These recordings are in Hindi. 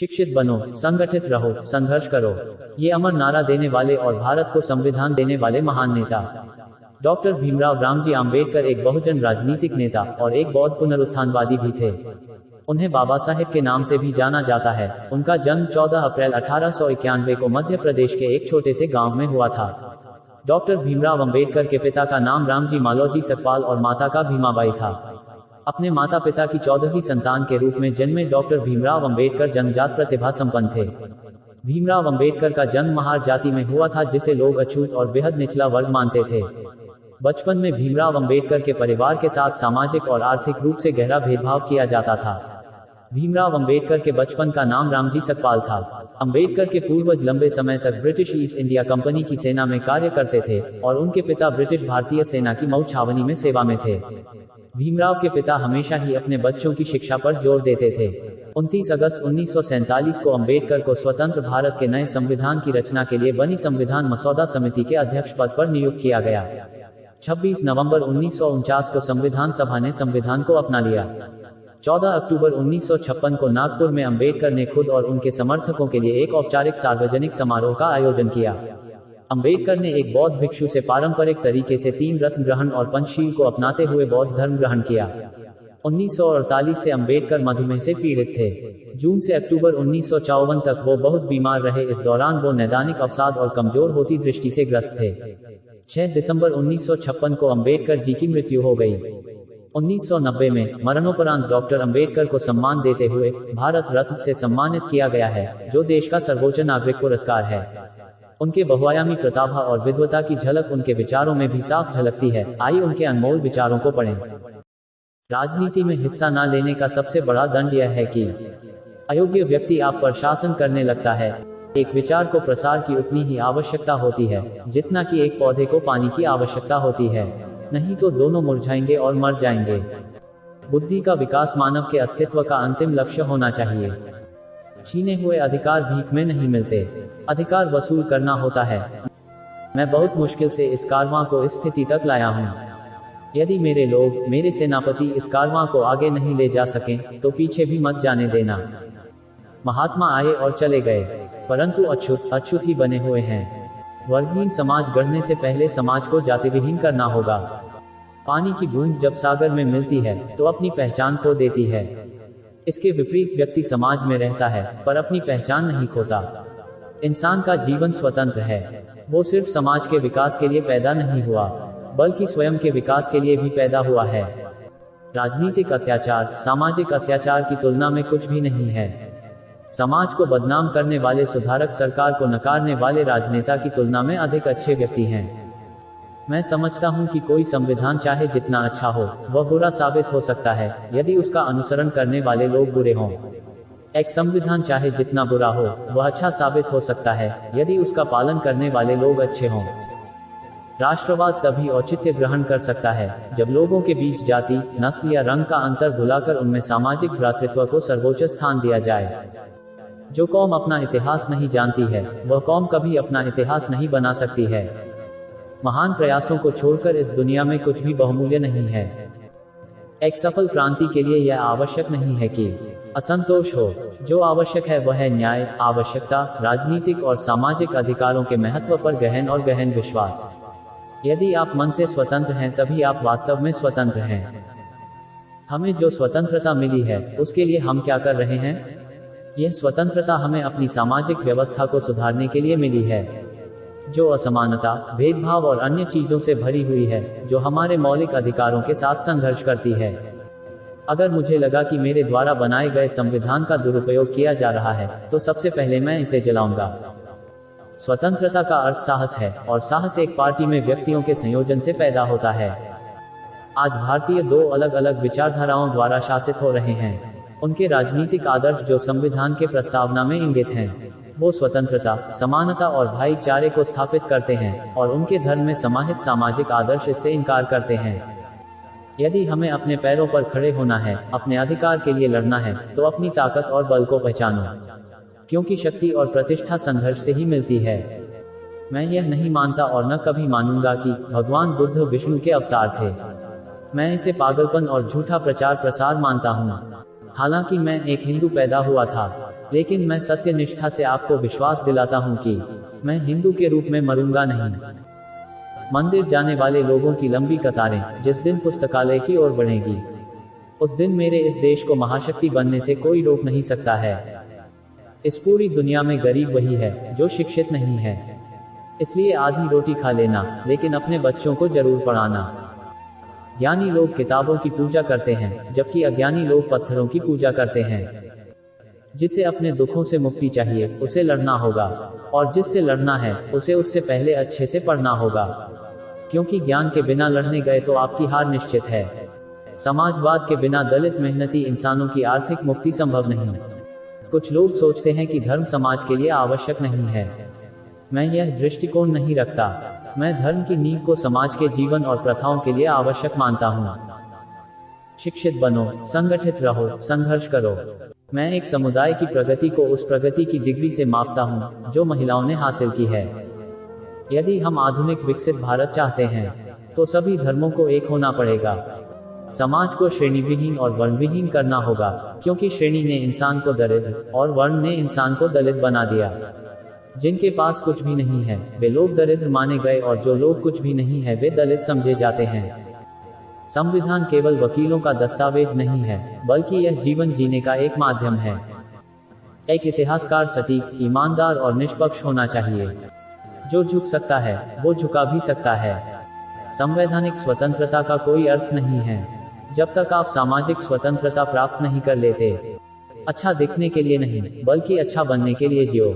शिक्षित बनो, संगठित रहो, संघर्ष करो। ये अमर नारा देने वाले और भारत को संविधान देने वाले महान नेता डॉक्टर भीमराव रामजी आम्बेडकर एक बहुजन राजनीतिक नेता और एक बौद्ध पुनरुत्थानवादी भी थे। उन्हें बाबा साहेब के नाम से भी जाना जाता है। उनका जन्म 14 अप्रैल 1891 को मध्य प्रदेश के एक छोटे से गांव में हुआ था। डॉक्टर भीमराव अंबेडकर के पिता का नाम रामजी मालोजी सकपाल और माता का भीमाबाई था। अपने माता पिता की 14वीं संतान के रूप में जन्मे डॉक्टर भीमराव अंबेडकर जन्मजात प्रतिभा संपन्न थे। भीमराव अंबेडकर का जन्म महार जाति में हुआ था, जिसे लोग अछूत और बेहद निचला वर्ग मानते थे। बचपन में भीमराव अंबेडकर के परिवार के साथ सामाजिक और आर्थिक रूप से गहरा भेदभाव किया जाता था। भीमराव अंबेडकर के बचपन का नाम रामजी सकपाल था। अंबेडकर के पूर्वज लंबे समय तक ब्रिटिश ईस्ट इंडिया कंपनी की सेना में कार्य करते थे और उनके पिता ब्रिटिश भारतीय सेना की मऊ छावनी में सेवा में थे। भीमराव के पिता हमेशा ही अपने बच्चों की शिक्षा पर जोर देते थे। 29 अगस्त 1947 को अंबेडकर को स्वतंत्र भारत के नए संविधान की रचना के लिए बनी संविधान मसौदा समिति के अध्यक्ष पद पर नियुक्त किया गया। 26 नवंबर 1949 को संविधान सभा ने संविधान को अपना लिया। 14 अक्टूबर 1956 को नागपुर में अंबेडकर ने खुद और उनके समर्थकों के लिए एक औपचारिक सार्वजनिक समारोह का आयोजन किया। अंबेडकर ने एक बौद्ध भिक्षु से पारंपरिक तरीके से 3 रत्न ग्रहण और पंचशील को अपनाते हुए बौद्ध धर्म ग्रहण किया। 1948 से अंबेडकर मधुमेह से पीड़ित थे। जून से अक्टूबर 1954 तक वो बहुत बीमार रहे। इस दौरान वो नैदानिक अवसाद और कमजोर होती दृष्टि से ग्रस्त थे। 6 दिसंबर 1956 को अंबेडकर जी की मृत्यु हो गई। 1990 में मरणोपरांत डॉक्टर अंबेडकर को सम्मान देते हुए भारत रत्न से सम्मानित किया गया है, जो देश का सर्वोच्च नागरिक पुरस्कार है। उनके बहुआयामी प्रतिभा और विद्वता की झलक उनके विचारों में भी साफ झलकती है। आइए उनके अनमोल विचारों को पढ़ें। राजनीति में हिस्सा न लेने का सबसे बड़ा दंड यह है कि अयोग्य व्यक्ति आप पर शासन करने लगता है। एक विचार को प्रसार की उतनी ही आवश्यकता होती है जितना कि एक पौधे को पानी की आवश्यकता होती है, नहीं तो दोनों मुरझाएंगे और मर जाएंगे। बुद्धि का विकास मानव के अस्तित्व का अंतिम लक्ष्य होना चाहिए। छीने हुए अधिकार भीख में नहीं मिलते, अधिकार वसूल करना होता है। मैं बहुत मुश्किल से इस कारवां को इस स्थिति तक लाया हूँ। यदि मेरे लोग, मेरे सेनापति इस कारवां को आगे नहीं ले जा सकें, तो पीछे भी मत जाने देना। महात्मा आए और चले गए, परंतु अछूत ही बने हुए हैं। वर्गहीन समाज गढ़ने से पहले समाज को जातिविहीन करना होगा। पानी की बूंद जब सागर में मिलती है तो अपनी पहचान खो देती है। इसके विपरीत व्यक्ति समाज में रहता है पर अपनी पहचान नहीं खोता। इंसान का जीवन स्वतंत्र है। वो सिर्फ समाज के विकास के लिए पैदा नहीं हुआ, बल्कि स्वयं के विकास के लिए भी पैदा हुआ है। राजनीतिक अत्याचार सामाजिक अत्याचार की तुलना में कुछ भी नहीं है। समाज को बदनाम करने वाले सुधारक सरकार को नकारने वाले राजनेता की तुलना में अधिक अच्छे व्यक्ति हैं। मैं समझता हूं कि कोई संविधान चाहे जितना अच्छा हो, वह बुरा साबित हो सकता है यदि उसका अनुसरण करने वाले लोग बुरे हों। एक संविधान चाहे जितना बुरा हो, वह अच्छा साबित हो सकता है यदि उसका पालन करने वाले लोग अच्छे हों। राष्ट्रवाद तभी औचित्य ग्रहण कर सकता है जब लोगों के बीच जाति, नस्ल या रंग का अंतर भुलाकर उनमें सामाजिक भ्रातृत्व को सर्वोच्च स्थान दिया जाए। जो कौम अपना इतिहास नहीं जानती है, वह कौम कभी अपना इतिहास नहीं बना सकती है। महान प्रयासों को छोड़कर इस दुनिया में कुछ भी बहुमूल्य नहीं है। एक सफल क्रांति के लिए यह आवश्यक नहीं है कि असंतोष हो। जो आवश्यक है वह है न्याय, आवश्यकता, राजनीतिक और सामाजिक अधिकारों के महत्व पर गहन विश्वास। यदि आप मन से स्वतंत्र हैं, तभी आप वास्तव में स्वतंत्र हैं। हमें जो स्वतंत्रता मिली है, उसके लिए हम क्या कर रहे हैं? यह स्वतंत्रता हमें अपनी सामाजिक व्यवस्था को सुधारने के लिए मिली है, जो असमानता, भेदभाव और अन्य चीजों से भरी हुई है, जो हमारे मौलिक अधिकारों के साथ संघर्ष करती है। अगर मुझे लगा कि मेरे द्वारा बनाए गए संविधान का दुरुपयोग किया जा रहा है, तो सबसे पहले मैं इसे जलाऊंगा। स्वतंत्रता का अर्थ साहस है, और साहस एक पार्टी में व्यक्तियों के संयोजन से पैदा होता है। आज भारतीय 2 अलग अलग विचारधाराओं द्वारा शासित हो रहे हैं। उनके राजनीतिक आदर्श जो संविधान के प्रस्तावना में इंगित हैं, वो स्वतंत्रता, समानता और भाईचारे को स्थापित करते हैं, और उनके धर्म में समाहित सामाजिक आदर्श इससे इनकार करते हैं। यदि हमें अपने पैरों पर खड़े होना है, अपने अधिकार के लिए लड़ना है, तो अपनी ताकत और बल को पहचानो, क्योंकि शक्ति और प्रतिष्ठा संघर्ष से ही मिलती है। मैं यह नहीं मानता और न कभी मानूंगा कि भगवान बुद्ध विष्णु के अवतार थे। मैं इसे पागलपन और झूठा प्रचार प्रसार मानता हूँ। हालांकि मैं एक हिंदू पैदा हुआ था, लेकिन मैं सत्य निष्ठा से आपको विश्वास दिलाता हूँ कि मैं हिंदू के रूप में मरूंगा नहीं। मंदिर जाने वाले लोगों की लंबी कतारें जिस दिन पुस्तकालय की ओर बढ़ेगी, उस दिन मेरे इस देश को महाशक्ति बनने से कोई रोक नहीं सकता है। इस पूरी दुनिया में गरीब वही है जो शिक्षित नहीं है। इसलिए आधी रोटी खा लेना, लेकिन अपने बच्चों को जरूर पढ़ाना। ज्ञानी लोग किताबों की पूजा करते हैं, जबकि अज्ञानी लोग पत्थरों की पूजा करते हैं। जिसे अपने दुखों से मुक्ति चाहिए, उसे लड़ना होगा, और जिससे लड़ना है उसे उससे पहले अच्छे से पढ़ना होगा, क्योंकि ज्ञान के बिना लड़ने गए तो आपकी हार निश्चित है। समाजवाद के बिना दलित मेहनती इंसानों की आर्थिक मुक्ति संभव नहीं। कुछ लोग सोचते हैं कि धर्म समाज के लिए आवश्यक नहीं है। मैं यह दृष्टिकोण नहीं रखता। मैं धर्म की नींव को समाज के जीवन और प्रथाओं के लिए आवश्यक मानता हूँ। शिक्षित बनो, संगठित रहो, संघर्ष करो। मैं एक समुदाय की प्रगति को उस प्रगति की डिग्री से मापता हूँ जो महिलाओं ने हासिल की है। यदि हम आधुनिक विकसित भारत चाहते हैं तो सभी धर्मों को एक होना पड़ेगा। समाज को श्रेणीविहीन और वर्णविहीन करना होगा, क्योंकि श्रेणी ने इंसान को दरिद्र और वर्ण ने इंसान को दलित बना दिया। जिनके पास कुछ भी नहीं है वे लोग दरिद्र माने गए, और जो लोग कुछ भी नहीं है वे दलित समझे जाते हैं। संविधान केवल वकीलों का दस्तावेज नहीं है, बल्कि यह जीवन जीने का एक माध्यम है। एक इतिहासकार सटीक, ईमानदार और निष्पक्ष होना चाहिए। जो झुक सकता है वो झुका भी सकता है। संवैधानिक स्वतंत्रता का कोई अर्थ नहीं है जब तक आप सामाजिक स्वतंत्रता प्राप्त नहीं कर लेते। अच्छा दिखने के लिए नहीं, बल्कि अच्छा बनने के लिए जियो।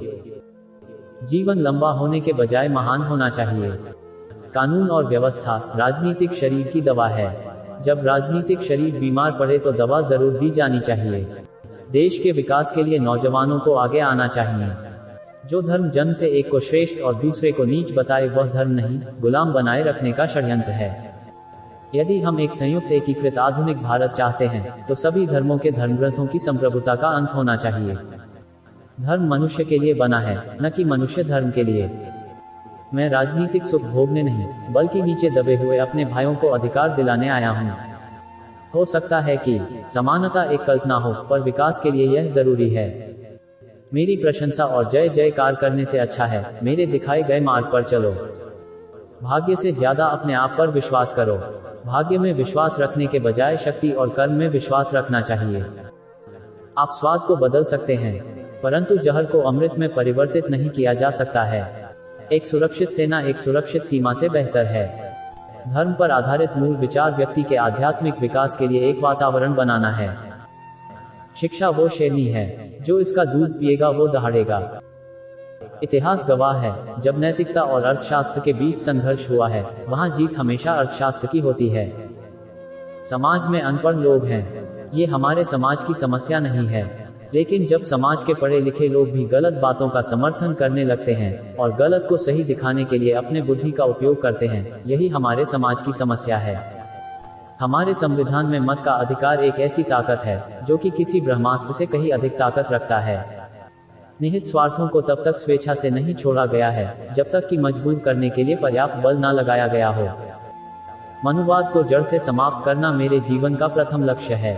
जीवन लंबा होने के बजाय महान होना चाहिए। कानून और व्यवस्था राजनीतिक शरीर की दवा है। जब राजनीतिक शरीर बीमार पड़े तो दवा जरूर दी जानी चाहिए। देश के विकास के लिए नौजवानों को आगे आना चाहिए। जो धर्म जन्म से एक को श्रेष्ठ और दूसरे को नीच बताए वह धर्म नहीं, गुलाम बनाए रखने का षड्यंत्र है। यदि हम एक संयुक्त एकीकृत आधुनिक भारत चाहते हैं तो सभी धर्मों के धर्मग्रंथों की संप्रभुता का अंत होना चाहिए। धर्म मनुष्य के लिए बना है, न कि मनुष्य धर्म के लिए। मैं राजनीतिक सुख भोगने नहीं, बल्कि नीचे दबे हुए अपने भाइयों को अधिकार दिलाने आया हूँ। हो सकता है कि समानता एक कल्पना हो, पर विकास के लिए यह जरूरी है। मेरी प्रशंसा और जय जयकार करने से अच्छा है मेरे दिखाए गए मार्ग पर चलो। भाग्य से ज्यादा अपने आप पर विश्वास करो। भाग्य में विश्वास रखने के बजाय शक्ति और कर्म में विश्वास रखना चाहिए। आप स्वाद को बदल सकते हैं, परंतु जहर को अमृत में परिवर्तित नहीं किया जा सकता है। एक सुरक्षित सेना एक सुरक्षित सीमा से बेहतर है। धर्म पर आधारित मूल विचार व्यक्ति के आध्यात्मिक विकास के लिए एक वातावरण बनाना है। शिक्षा वो श्रेणी है जो इसका दूध पिएगा वो दहाड़ेगा। इतिहास गवाह है, जब नैतिकता और अर्थशास्त्र के बीच संघर्ष हुआ है वहां जीत हमेशा अर्थशास्त्र की होती है। समाज में अनपढ़ लोग हैं, ये हमारे समाज की समस्या नहीं है, लेकिन जब समाज के पढ़े लिखे लोग भी गलत बातों का समर्थन करने लगते हैं और गलत को सही दिखाने के लिए अपने बुद्धि का उपयोग करते हैं, यही हमारे समाज की समस्या है। हमारे संविधान में मत का अधिकार एक ऐसी ताकत है जो कि किसी ब्रह्मास्त्र से कहीं अधिक ताकत रखता है। निहित स्वार्थों को तब तक स्वेच्छा से नहीं छोड़ा गया है जब तक कि मजबूर करने के लिए पर्याप्त बल न लगाया गया हो। मनुवाद को जड़ से समाप्त करना मेरे जीवन का प्रथम लक्ष्य है।